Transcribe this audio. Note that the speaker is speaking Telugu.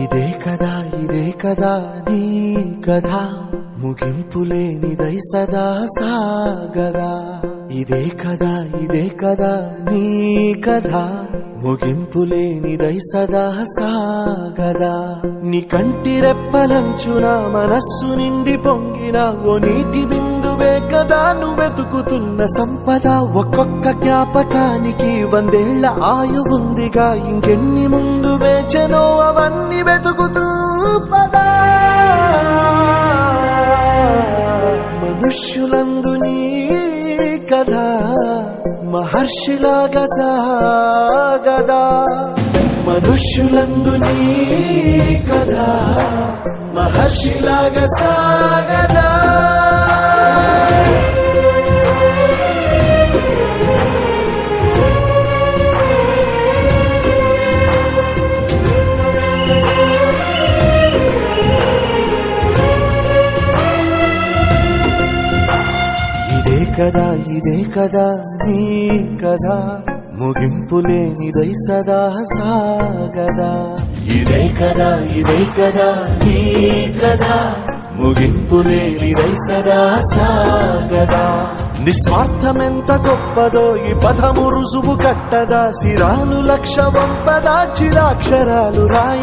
ఇదే కదా నీ కథ ముగింపులేనిదై సదా సాగదా. ఇదే కదా నీ కథ ముగింపులేనిదై సదా సాగదా. నీ కంటి రెప్పలంచున మనస్సు నిండి పొంగిన ఓ నీటి బిందువే కదా నువ్వెతుకుతున్న సంపద. ఒక్కొక్క జ్ఞాపకానికి 100 ఏళ్ల ఆయువుందిగా, ఇంకెన్ని ముందు వేచెనో అవన్నీ వెతుకుతూ పదా. మనుష్యులందు నీ కథ మహర్షిలాగా సాగదా. మనుష్యులందు నీ కథ మహర్షిలాగా సాగదా. ఇదే కదా నీ కథ ముగింపులేనిదై సదా సాగదా. ఇదే కదా నీ కథ ముగింపులేనిదై సదా సాగదా. నిస్వార్థమెంత గొప్పదో ఈ పదము రుజువు కట్టదా. సిరాలు లక్ష వంపదా చిరాక్షరాలు రాయ